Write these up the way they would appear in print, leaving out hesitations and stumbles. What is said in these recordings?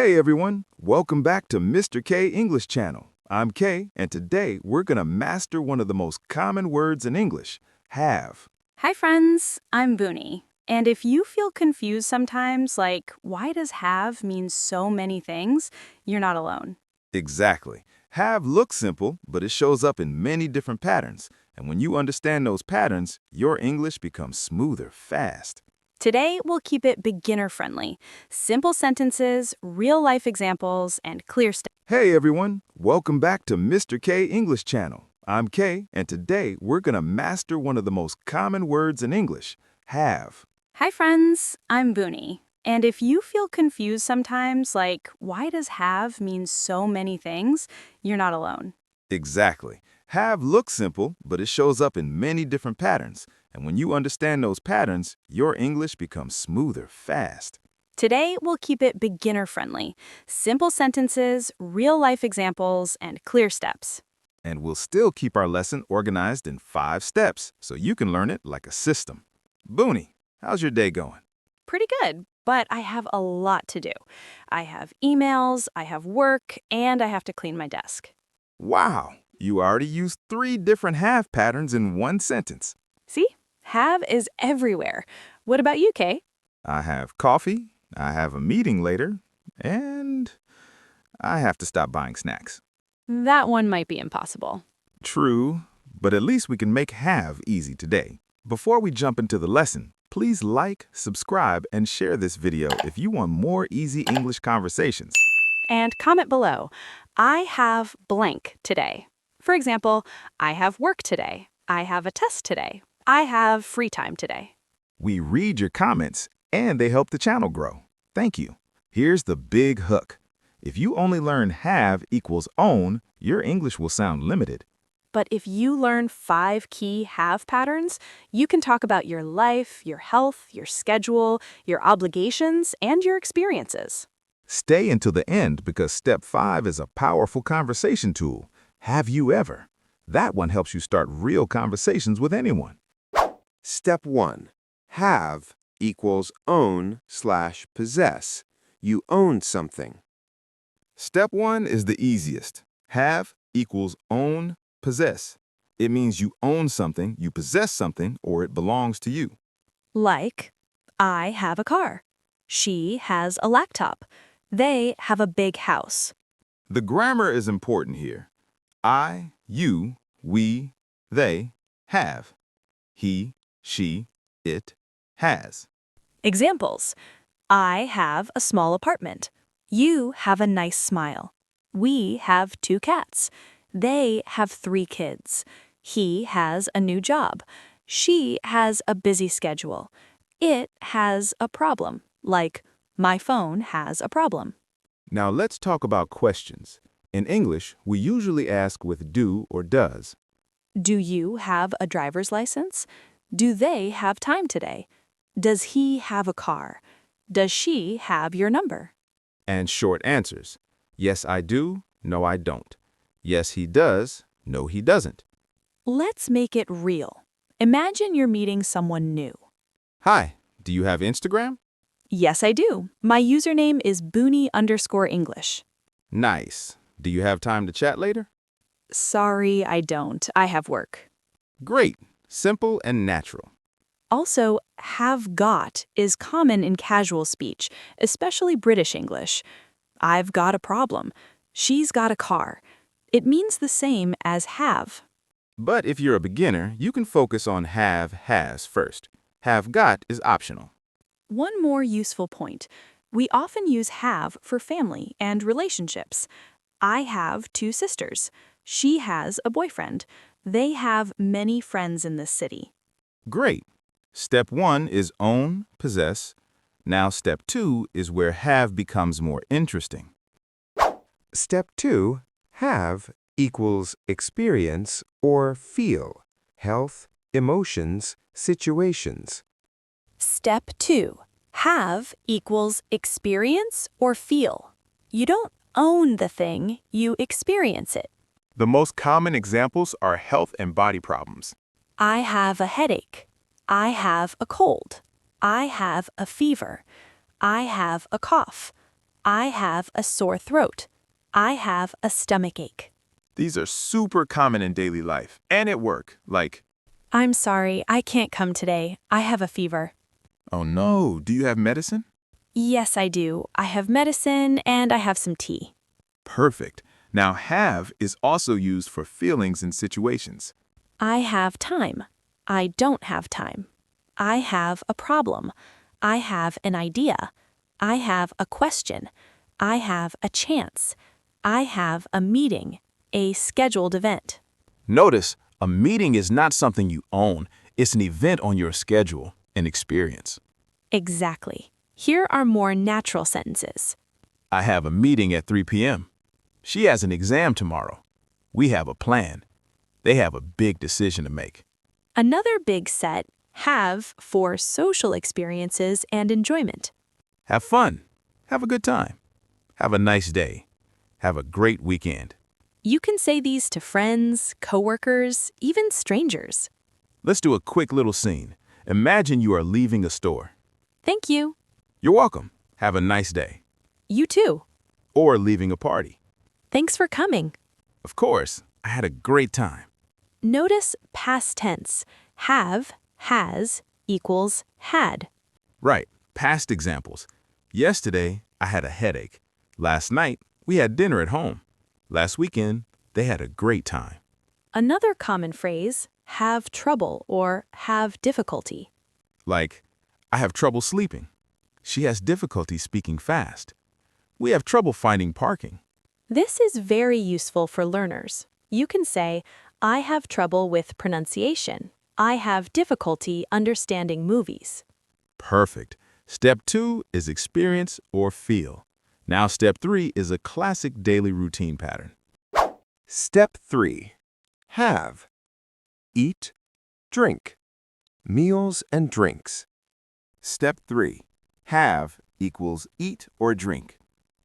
Hey everyone, welcome back to Mr.Kay English Channel. I'm Kay, and today we're gonna master one of the most common words in English, have. Hi friends, I'm Bunie. And if you feel confused sometimes, like why does have mean so many things, you're not alone. Exactly. Have looks simple, but it shows up in many different patterns. And when you understand those patterns, your English becomes smoother fast. Today, we'll keep it beginner friendly. Simple sentences, real life examples, and clear steps. Hey everyone, welcome back to Mr.Kay English Channel. I'm Kay, and today we're gonna master one of the most common words in English, have. Hi friends, I'm Bunie. And if you feel confused sometimes, like why does have mean so many things, you're not alone. Exactly. Have looks simple, but it shows up in many different patterns. And when you understand those patterns, your English becomes smoother fast. Today, we'll keep it beginner friendly. Simple sentences, real life examples, and clear steps. And we'll still keep our lesson organized in 5 steps so you can learn it like a system. Booney, how's your day going? Pretty good, but I have a lot to do. I have emails, I have work, and I have to clean my desk. Wow, you already used 3 different have patterns in one sentence. See? Have is everywhere. What about you, Kay? I have coffee, I have a meeting later, and I have to stop buying snacks. That one might be impossible. True, but at least we can make have easy today. Before we jump into the lesson, please like, subscribe, and share this video if you want more easy English conversations. And comment below, I have blank today. For example, I have work today. I have a test today. I have free time today. We read your comments, and they help the channel grow. Thank you. Here's the big hook. If you only learn have equals own, your English will sound limited. But if you learn 5 key have patterns, you can talk about your life, your health, your schedule, your obligations, and your experiences. Stay until the end because step 5 is a powerful conversation tool. Have you ever? That one helps you start real conversations with anyone. Step 1. Have equals own/possess. You own something. Step 1 is the easiest. Have equals own, possess. It means you own something, you possess something, or it belongs to you. Like, I have a car. She has a laptop. They have a big house. The grammar is important here. I, you, we, they have. He, she, it has. Examples. I have a small apartment. You have a nice smile. We have 2 cats. They have 3 kids. He has a new job. She has a busy schedule. It has a problem, like, my phone has a problem. Now let's talk about questions. In English, we usually ask with do or does. Do you have a driver's license? Do they have time today? Does he have a car? Does she have your number? And short answers. Yes, I do. No, I don't. Yes, he does. No, he doesn't. Let's make it real. Imagine you're meeting someone new. Hi, do you have Instagram? Yes, I do. My username is Bunie_English. Nice. Do you have time to chat later? Sorry, I don't. I have work. Great. Simple and natural. Also, have got is common in casual speech, especially British English. I've got a problem. She's got a car. It means the same as have. But if you're a beginner, you can focus on have, has first. Have got is optional. One more useful point. We often use have for family and relationships. I have 2 sisters. She has a boyfriend. They have many friends in this city. Great. Step 1 is own, possess. Now step 2 is where have becomes more interesting. Step 2. Have equals experience or feel. Health, emotions, situations. Step 2. Have equals experience or feel. You don't own the thing, you experience it. The most common examples are health and body problems. I have a headache. I have a cold. I have a fever. I have a cough. I have a sore throat. I have a stomach ache. These are super common in daily life and at work, like, I'm sorry, I can't come today. I have a fever. oh no, do you have medicine? Yes, I do. I have medicine and I have some tea. Perfect. Now, have is also used for feelings and situations. I have time. I don't have time. I have a problem. I have an idea. I have a question. I have a chance. I have a meeting, a scheduled event. Notice, a meeting is not something you own. It's an event on your schedule, an experience. Exactly. Here are more natural sentences. I have a meeting at 3 p.m. She has an exam tomorrow. We have a plan. They have a big decision to make. Another big set, have, for social experiences and enjoyment. Have fun. Have a good time. Have a nice day. Have a great weekend. You can say these to friends, coworkers, even strangers. Let's do a quick little scene. Imagine you are leaving a store. Thank you. You're welcome. Have a nice day. You too. Or leaving a party. Thanks for coming. Of course, I had a great time. Notice past tense. Have, has, equals had. Right, past examples. Yesterday, I had a headache. Last night, we had dinner at home. Last weekend, they had a great time. Another common phrase, have trouble or have difficulty. Like, I have trouble sleeping. She has difficulty speaking fast. We have trouble finding parking. This is very useful for learners. You can say, I have trouble with pronunciation. I have difficulty understanding movies. Perfect. Step 2 is experience or feel. Now step 3 is a classic daily routine pattern. Step 3. Have. Eat, drink. Meals and drinks. Step 3. Have equals eat or drink.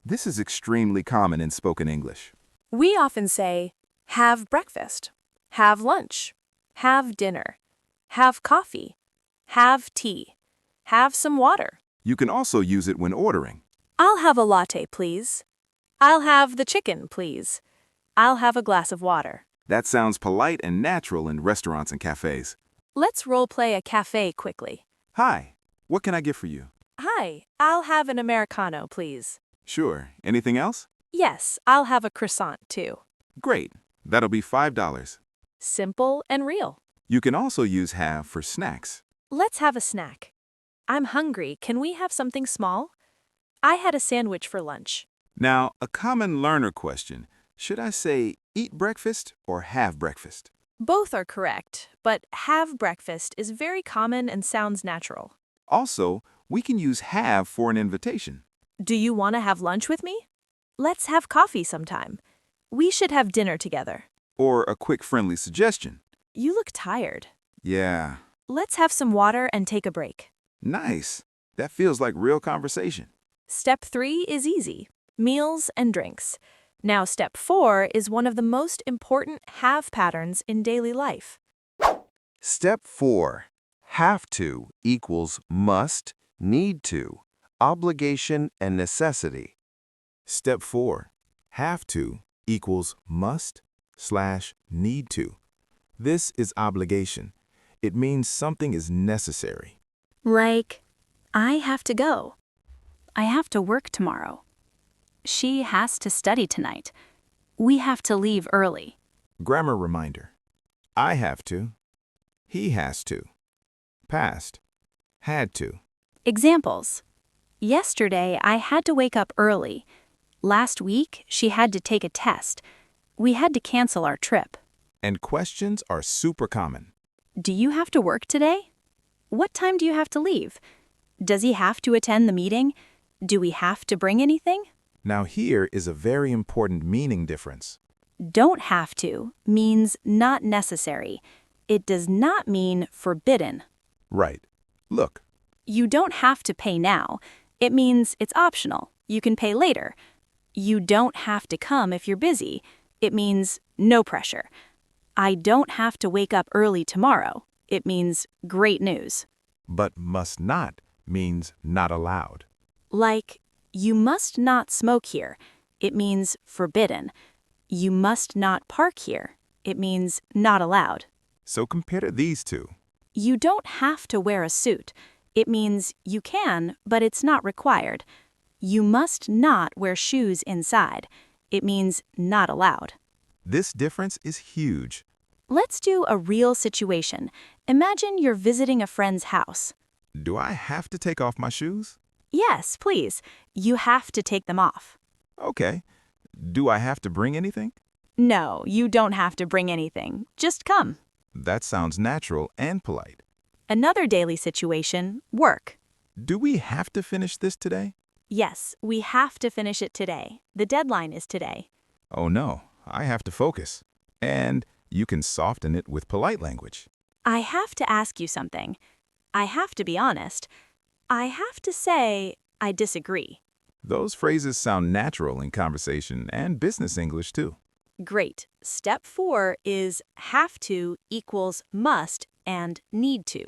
This is extremely common in spoken English. We often say, have breakfast, have lunch, have dinner, have coffee, have tea, have some water. You can also use it when ordering. I'll have a latte, please. I'll have the chicken, please. I'll have a glass of water. That sounds polite and natural in restaurants and cafes. Let's role play a cafe quickly. Hi, what can I get for you? Hi, I'll have an Americano, please. Sure. Anything else? Yes, I'll have a croissant, too. Great. That'll be $5. Simple and real. You can also use have for snacks. Let's have a snack. I'm hungry. Can we have something small? I had a sandwich for lunch. Now, a common learner question. Should I say eat breakfast or have breakfast? Both are correct, but have breakfast is very common and sounds natural. Also, we can use have for an invitation. Do you want to have lunch with me? Let's have coffee sometime. We should have dinner together. Or a quick friendly suggestion. You look tired. Yeah. Let's have some water and take a break. Nice. That feels like real conversation. Step 3 is easy. Meals and drinks. Now step 4 is one of the most important have patterns in daily life. Step 4. Have to equals must, need to, obligation and necessity. Step 4. Have to equals must/need to. This is obligation. It means something is necessary. Like, I have to go. I have to work tomorrow. She has to study tonight. We have to leave early. Grammar reminder. I have to. He has to. Past. Had to. Examples. Yesterday, I had to wake up early. Last week, she had to take a test. We had to cancel our trip. And questions are super common. Do you have to work today? What time do you have to leave? Does he have to attend the meeting? Do we have to bring anything? Now here is a very important meaning difference. Don't have to means not necessary. It does not mean forbidden. Right. Look. You don't have to pay now. It means it's optional. You can pay later. You don't have to come if you're busy. It means no pressure. I don't have to wake up early tomorrow. It means great news. But must not means not allowed. Like, You must not smoke here. It means forbidden. You must not park here. It means not allowed. So compare these two. You don't have to wear a suit. It means you can, but it's not required. You must not wear shoes inside. It means not allowed. This difference is huge. Let's do a real situation. Imagine you're visiting a friend's house. Do I have to take off my shoes? Yes, please. You have to take them off. Okay. Do I have to bring anything? No, you don't have to bring anything. Just come. That sounds natural and polite. Another daily situation, work. Do we have to finish this today? Yes, we have to finish it today. The deadline is today. Oh no, I have to focus. And you can soften it with polite language. I have to ask you something. I have to be honest. I have to say, I disagree. Those phrases sound natural in conversation and business English too. Great. Step 4 is have to equals must and need to.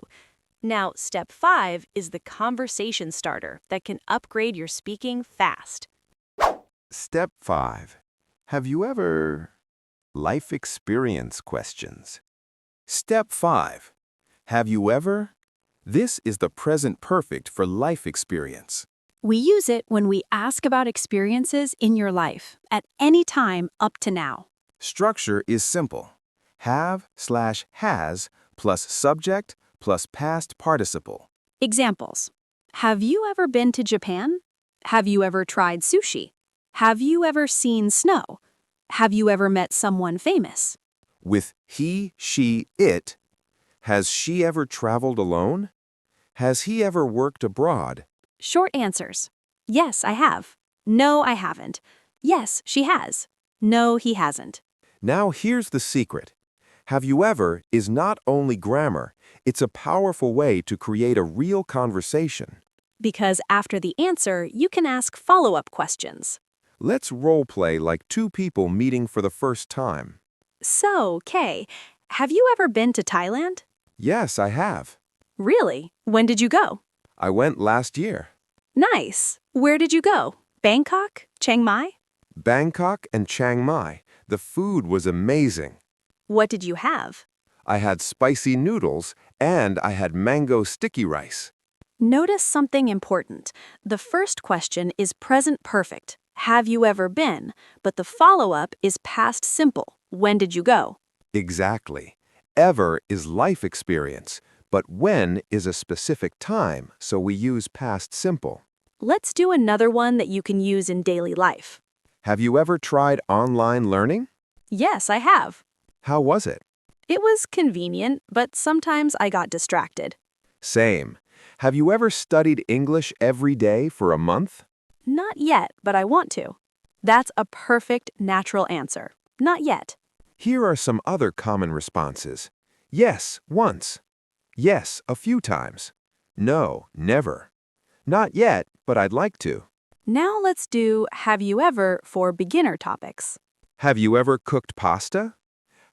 Now, step 5 is the conversation starter that can upgrade your speaking fast. Step 5. Have you ever... Life experience questions. Step 5. Have you ever... This is the present perfect for life experience. We use it when we ask about experiences in your life at any time up to now. Structure is simple. Have/has plus subject plus past participle. Examples. Have you ever been to Japan? Have you ever tried sushi? Have you ever seen snow? Have you ever met someone famous? With he, she, it, has she ever traveled alone? Has he ever worked abroad? Short answers. Yes, I have. No, I haven't. Yes, she has. No, he hasn't. Now here's the secret. Have you ever is not only grammar, it's a powerful way to create a real conversation. Because after the answer, you can ask follow-up questions. Let's role play like two people meeting for the first time. So, Kay, have you ever been to Thailand? Yes, I have. Really? When did you go? I went last year. Nice. Where did you go? Bangkok? Chiang Mai? Bangkok and Chiang Mai. The food was amazing. What did you have? I had spicy noodles and I had mango sticky rice. Notice something important. The first question is present perfect. Have you ever been? But the follow-up is past simple. When did you go? Exactly. Ever is life experience, but when is a specific time, so we use past simple. Let's do another one that you can use in daily life. Have you ever tried online learning? Yes, I have. How was it? It was convenient, but sometimes I got distracted. Same. Have you ever studied English every day for a month? Not yet, but I want to. That's a perfect natural answer. Not yet. Here are some other common responses. Yes, once. Yes, a few times. No, never. Not yet, but I'd like to. Now let's do have you ever for beginner topics. Have you ever cooked pasta?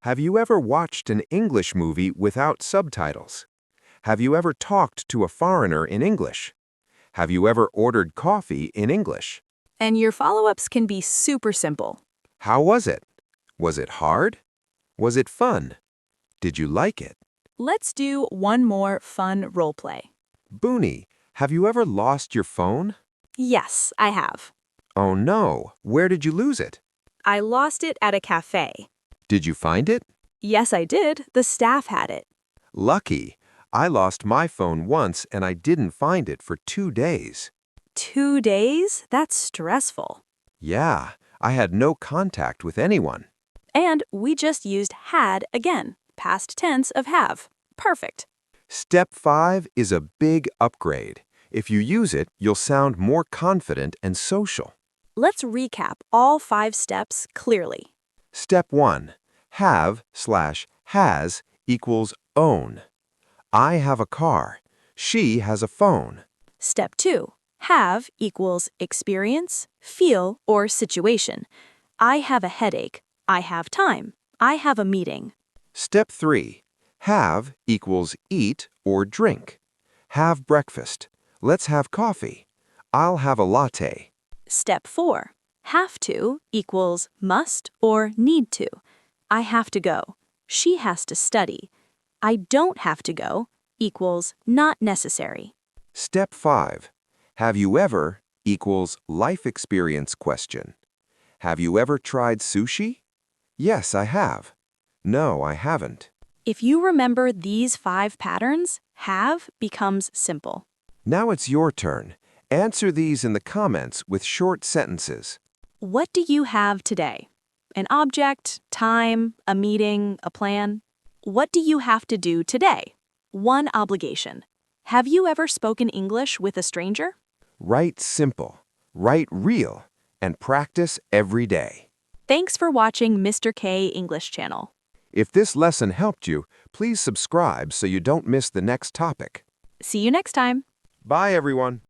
Have you ever watched an English movie without subtitles? Have you ever talked to a foreigner in English? Have you ever ordered coffee in English? And your follow-ups can be super simple. How was it? Was it hard? Was it fun? Did you like it? Let's do one more fun role play. Bunie, have you ever lost your phone? Yes, I have. Oh no, where did you lose it? I lost it at a café. Did you find it? Yes, I did. The staff had it. Lucky. I lost my phone once and I didn't find it for 2 days. 2 days? That's stressful. Yeah, I had no contact with anyone. And we just used had again, past tense of have. Perfect. Step 5 is a big upgrade. If you use it, you'll sound more confident and social. Let's recap all 5 steps clearly. Step 1. Have/has equals own. I have a car. She has a phone. Step 2. Have equals experience, feel, or situation. I have a headache. I have time. I have a meeting. Step 3. Have equals eat or drink. Have breakfast. Let's have coffee. I'll have a latte. Step 4. Have to equals must or need to. I have to go. She has to study. I don't have to go equals not necessary. Step 5. Have you ever equals life experience question. Have you ever tried sushi? Yes, I have. No, I haven't. If you remember these 5 patterns, have becomes simple. Now it's your turn. Answer these in the comments with short sentences. What do you have today? An object, time, a meeting, a plan? What do you have to do today? One obligation. Have you ever spoken English with a stranger? Write simple, write real, and practice every day. Thanks for watching Mr. Kay English Channel. If this lesson helped you, please subscribe so you don't miss the next topic. See you next time. Bye, everyone.